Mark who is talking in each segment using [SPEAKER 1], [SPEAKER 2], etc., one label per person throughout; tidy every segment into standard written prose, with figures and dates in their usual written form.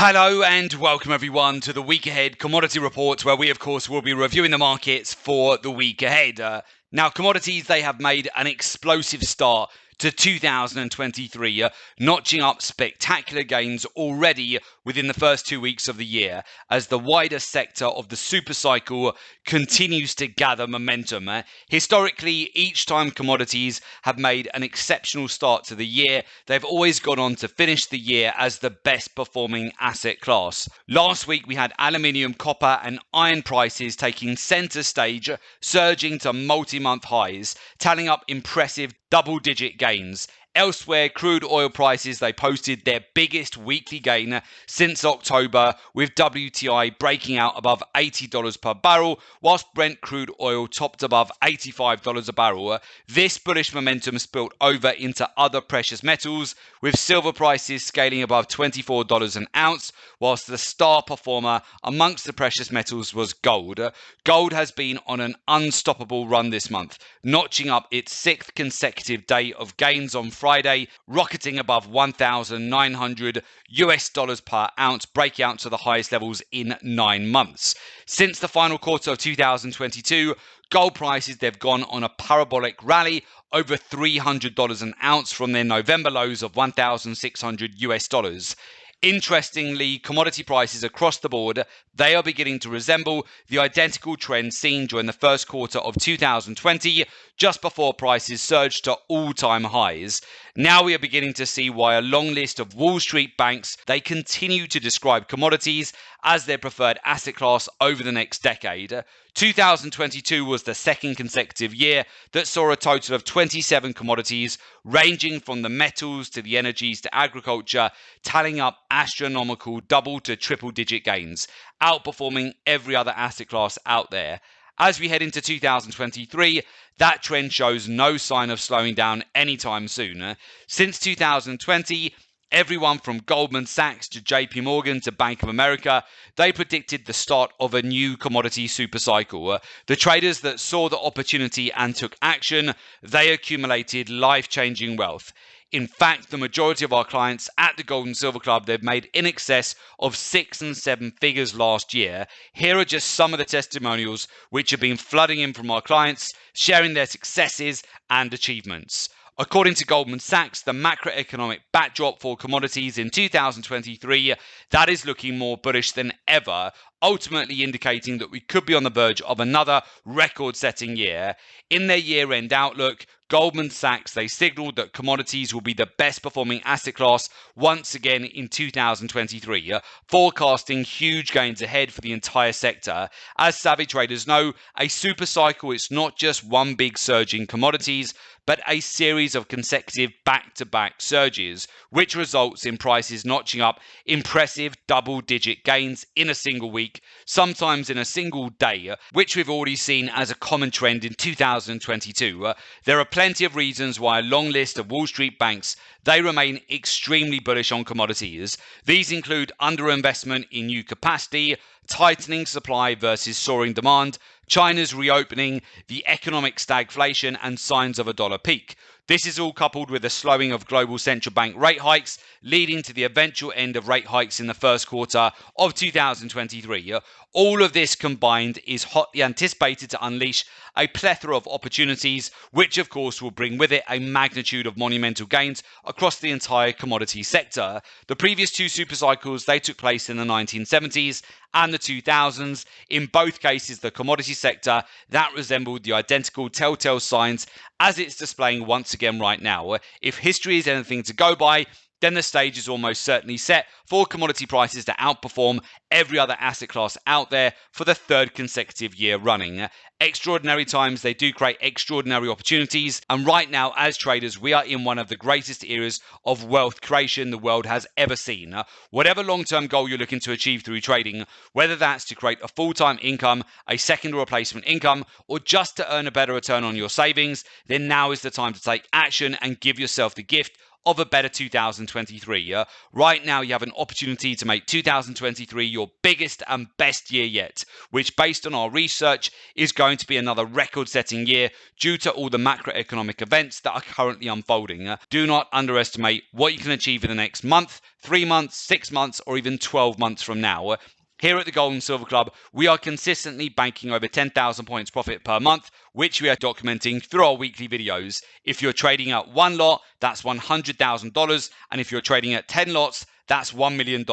[SPEAKER 1] Hello and welcome everyone to the week ahead commodity report, where we of course will be reviewing the markets for the week ahead. Now commodities, they have made an explosive start to 2023, notching up spectacular gains already within the first 2 weeks of the year as the wider sector of the super cycle continues to gather momentum. Historically, each time commodities have made an exceptional start to the year, they've always gone on to finish the year as the best performing asset class. Last week we had aluminium, copper and iron prices taking center stage, surging to multi-month highs, tallying up impressive double-digit gains. Elsewhere, crude oil prices, they posted their biggest weekly gain since October, with WTI breaking out above $80 per barrel, whilst Brent crude oil topped above $85 a barrel. This bullish momentum spilled over into other precious metals, with silver prices scaling above $24 an ounce, whilst the star performer amongst the precious metals was gold. Gold has been on an unstoppable run this month, notching up its sixth consecutive day of gains on Friday, rocketing above $1,900 per ounce, breaking out to the highest levels in 9 months. Since the final quarter of 2022, gold prices, they've gone on a parabolic rally, over $300 an ounce from their November lows of $1,600. Interestingly, commodity prices across the board, they are beginning to resemble the identical trend seen during the first quarter of 2020, just before prices surged to all-time highs. Now we are beginning to see why a long list of Wall Street banks, they continue to describe commodities as their preferred asset class over the next decade. 2022 was the second consecutive year that saw a total of 27 commodities, ranging from the metals to the energies to agriculture, tallying up astronomical double to triple digit gains, outperforming every other asset class out there. As we head into 2023, that trend shows no sign of slowing down anytime soon. Since 2020, everyone from Goldman Sachs to JP Morgan to Bank of America, they predicted the start of a new commodity supercycle. The traders that saw the opportunity and took action, they accumulated life-changing wealth. In fact, the majority of our clients at the Gold and Silver Club, they've made in excess of 6 and 7 figures last year. Here are just some of the testimonials which have been flooding in from our clients, sharing their successes and achievements. According to Goldman Sachs, the macroeconomic backdrop for commodities in 2023, that is looking more bullish than ever, ultimately indicating that we could be on the verge of another record-setting year. In their year-end outlook, Goldman Sachs, they signaled that commodities will be the best performing asset class once again in 2023, forecasting huge gains ahead for the entire sector. As savvy traders know, a super cycle is not just one big surge in commodities, but a series of consecutive back-to-back surges, which results in prices notching up impressive double-digit gains in a single week, sometimes in a single day, which we've already seen as a common trend in 2022. There are plenty of reasons why a long list of Wall Street banks, they remain extremely bullish on commodities. These include underinvestment in new capacity, tightening supply versus soaring demand, China's reopening, the economic stagflation, and signs of a dollar peak. This is all coupled with a slowing of global central bank rate hikes, leading to the eventual end of rate hikes in the first quarter of 2023. All of this combined is hotly anticipated to unleash a plethora of opportunities, which of course will bring with it a magnitude of monumental gains across the entire commodity sector. The previous two super cycles, they took place in the 1970s and the 2000s. In both cases, the commodity sector, that resembled the identical telltale signs as it's displaying once again right now. If history is anything to go by, then the stage is almost certainly set for commodity prices to outperform every other asset class out there for the third consecutive year running. Extraordinary times, they do create extraordinary opportunities, and right now as traders we are in one of the greatest eras of wealth creation the world has ever seen. Whatever long-term goal you're looking to achieve through trading, whether that's to create a full-time income, a second or replacement income, or just to earn a better return on your savings, then now is the time to take action and give yourself the gift of a better 2023. Right now, you have an opportunity to make 2023 your biggest and best year yet, which based on our research is going to be another record-setting year due to all the macroeconomic events that are currently unfolding. Do not underestimate what you can achieve in the next month, 3 months, 6 months, or even 12 months from now. Here at the Gold and Silver Club, we are consistently banking over 10,000 points profit per month, which we are documenting through our weekly videos. If you're trading at one lot, that's $100,000, and if you're trading at 10 lots, that's $1 million.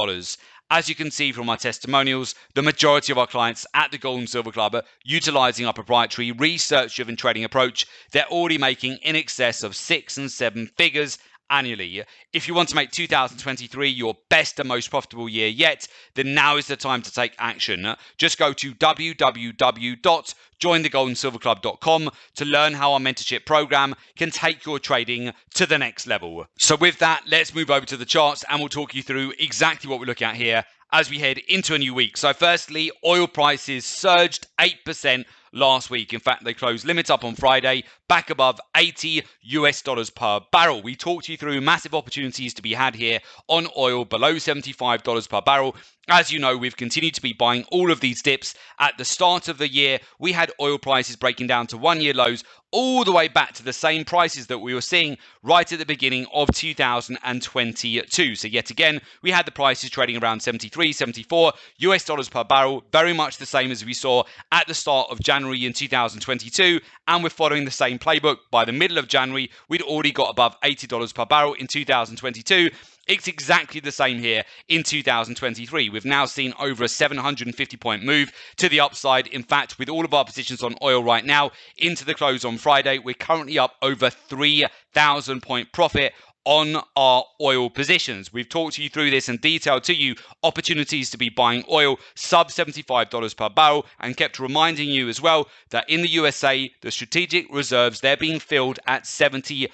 [SPEAKER 1] As you can see from our testimonials, the majority of our clients at the Gold and Silver Club are utilizing our proprietary research-driven trading approach. They're already making in excess of 6 and 7 figures annually. If you want to make 2023 your best and most profitable year yet, then now is the time to take action. Just go to www.jointhegoldandsilverclub.com to learn how our mentorship program can take your trading to the next level. So with that, let's move over to the charts and we'll talk you through exactly what we're looking at here as we head into a new week. So firstly, oil prices surged 8% last week. In fact, they closed limit up on Friday, back above $80 per barrel. We talked you through massive opportunities to be had here on oil below $75 per barrel. As you know, we've continued to be buying all of these dips. At the start of the year, we had oil prices breaking down to one-year lows all the way back to the same prices that we were seeing right at the beginning of 2022. So yet again, we had the prices trading around $73-74 per barrel, very much the same as we saw at the start of January in 2022, and we're following the same playbook. By the middle of January, we'd already got above $80 per barrel in 2022. It's exactly the same here in 2023. We've now seen over a 750-point move to the upside. In fact, with all of our positions on oil right now into the close on Friday, we're currently up over 3,000-point profit on our oil positions. We've talked you through this in detail to you, opportunities to be buying oil sub $75 per barrel, and kept reminding you as well that in the USA, the strategic reserves, they're being filled at $70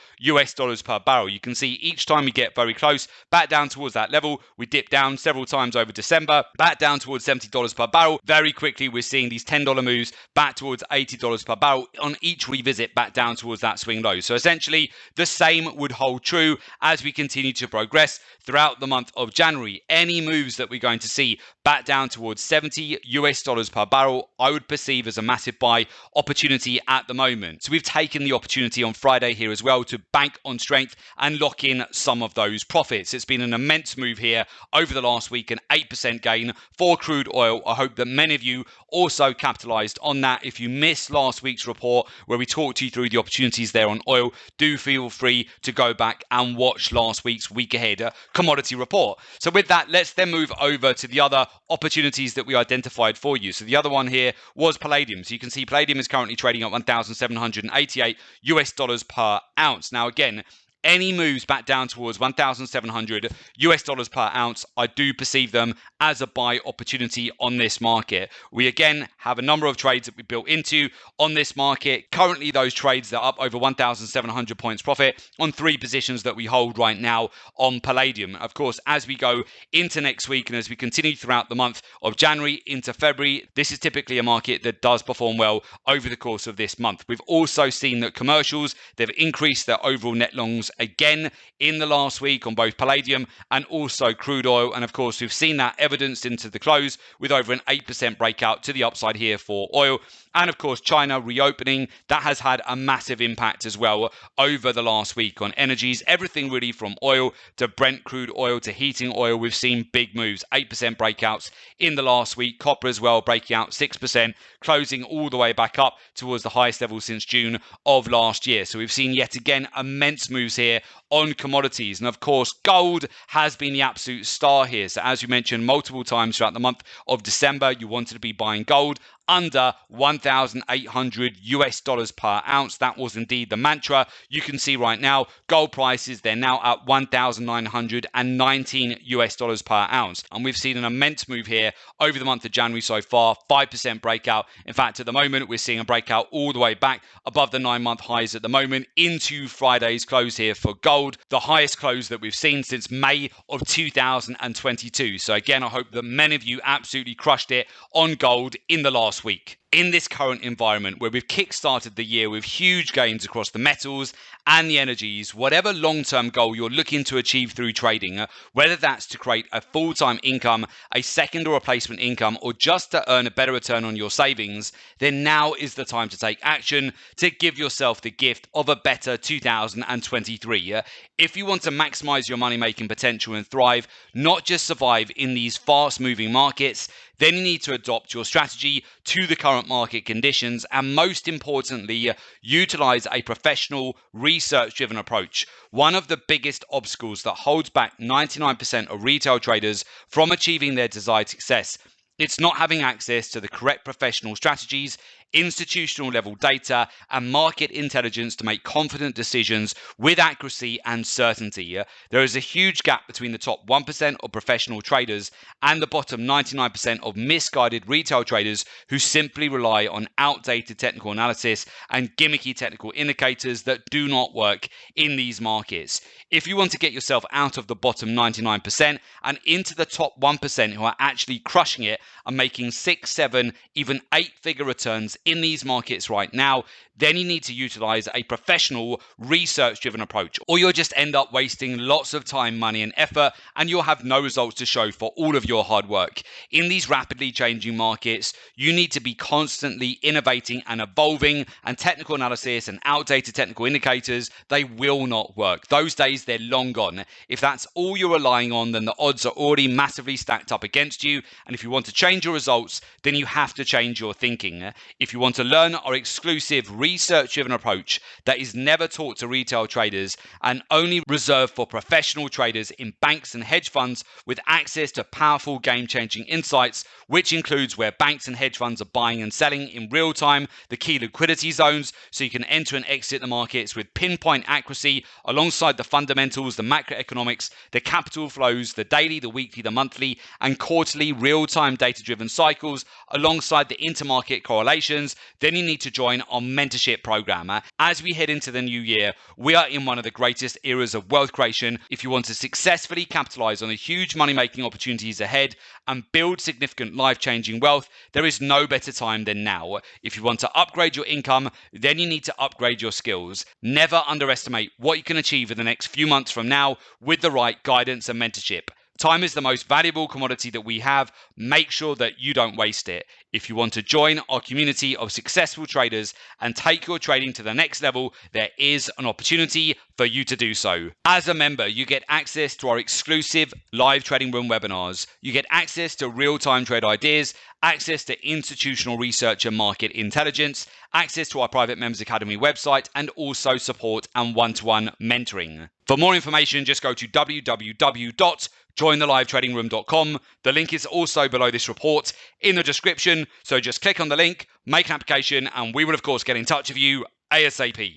[SPEAKER 1] per barrel. You can see each time we get very close, back down towards that level, we dip down several times over December, back down towards $70 per barrel. Very quickly, we're seeing these $10 moves back towards $80 per barrel on each revisit back down towards that swing low. So essentially, the same would hold true as we continue to progress throughout the month of January. Any moves that we're going to see back down towards $70 per barrel, I would perceive as a massive buy opportunity at the moment. So we've taken the opportunity on Friday here as well to bank on strength and lock in some of those profits. It's been an immense move here over the last week, an 8% gain for crude oil. I hope that many of you also capitalized on that. If you missed last week's report where we talked you through the opportunities there on oil, do feel free to go back and watch last week's week ahead commodity report. So with that, let's then move over to the other opportunities that we identified for you. So the other one here was palladium. So you can see palladium is currently trading at $1,788 per ounce. Now again, any moves back down towards $1,700 per ounce, I do perceive them as a buy opportunity on this market. We again have a number of trades that we built into on this market. Currently, those trades that are up over 1,700 points profit on 3 positions that we hold right now on palladium. Of course, as we go into next week and as we continue throughout the month of January into February, this is typically a market that does perform well over the course of this month. We've also seen that commercials, they've increased their overall net longs again in the last week on both palladium and also crude oil. And of course, we've seen that evidenced into the close with over an 8% breakout to the upside here for oil. And of course, China reopening, that has had a massive impact as well over the last week on energies. Everything really from oil to Brent crude oil to heating oil. We've seen big moves, 8% breakouts in the last week. Copper as well, breaking out 6%, closing all the way back up towards the highest level since June of last year. So we've seen yet again immense moves here on commodities. And of course, gold has been the absolute star here. So as we mentioned multiple times throughout the month of December, you wanted to be buying gold under $1,800 per ounce. That was indeed the mantra. You can see right now, gold prices, they're now at $1,919 per ounce. And we've seen an immense move here over the month of January so far, 5% breakout. In fact, at the moment, we're seeing a breakout all the way back above the 9-month highs at the moment into Friday's close here for gold, the highest close that we've seen since May of 2022. So again, I hope that many of you absolutely crushed it on gold in the last week. In this current environment where we've kickstarted the year with huge gains across the metals and the energies, whatever long-term goal you're looking to achieve through trading, whether that's to create a full-time income, a second or replacement income, or just to earn a better return on your savings, then now is the time to take action to give yourself the gift of a better 2023. If you want to maximize your money-making potential and thrive, not just survive in these fast-moving markets, then you need to adopt your strategy to the current market conditions and, most importantly, utilize a professional, research-driven approach. One of the biggest obstacles that holds back 99% of retail traders from achieving their desired success, it's not having access to the correct professional strategies, institutional level data, and market intelligence to make confident decisions with accuracy and certainty. There is a huge gap between the top 1% of professional traders and the bottom 99% of misguided retail traders who simply rely on outdated technical analysis and gimmicky technical indicators that do not work in these markets. If you want to get yourself out of the bottom 99% and into the top 1% who are actually crushing it and making 6, 7, even 8-figure returns in these markets right now, then you need to utilize a professional, research-driven approach, or you'll just end up wasting lots of time, money, and effort, and you'll have no results to show for all of your hard work. In these rapidly changing markets, you need to be constantly innovating and evolving, and technical analysis and outdated technical indicators, they will not work. Those days, they're long gone. If that's all you're relying on, then the odds are already massively stacked up against you, and if you want to change your results, then you have to change your thinking. If you want to learn our exclusive research-driven approach that is never taught to retail traders and only reserved for professional traders in banks and hedge funds with access to powerful game-changing insights, which includes where banks and hedge funds are buying and selling in real time, the key liquidity zones, so you can enter and exit the markets with pinpoint accuracy alongside the fundamentals, the macroeconomics, the capital flows, the daily, the weekly, the monthly, and quarterly real-time data-driven cycles alongside the intermarket correlations, then you need to join our mentorship program. As we head into the new year, we are in one of the greatest eras of wealth creation. If you want to successfully capitalize on the huge money-making opportunities ahead and build significant life-changing wealth, there is no better time than now. If you want to upgrade your income, then you need to upgrade your skills. Never underestimate what you can achieve in the next few months from now with the right guidance and mentorship. Time is the most valuable commodity that we have. Make sure that you don't waste it. If you want to join our community of successful traders and take your trading to the next level, there is an opportunity for you to do so. As a member, you get access to our exclusive live trading room webinars. You get access to real-time trade ideas, access to institutional research and market intelligence, access to our private Members Academy website, and also support and one-to-one mentoring. For more information, just go to www.jointhelivetradingroom.com. The link is also below this report in the description, so just click on the link, make an application, and we will of course get in touch with you ASAP.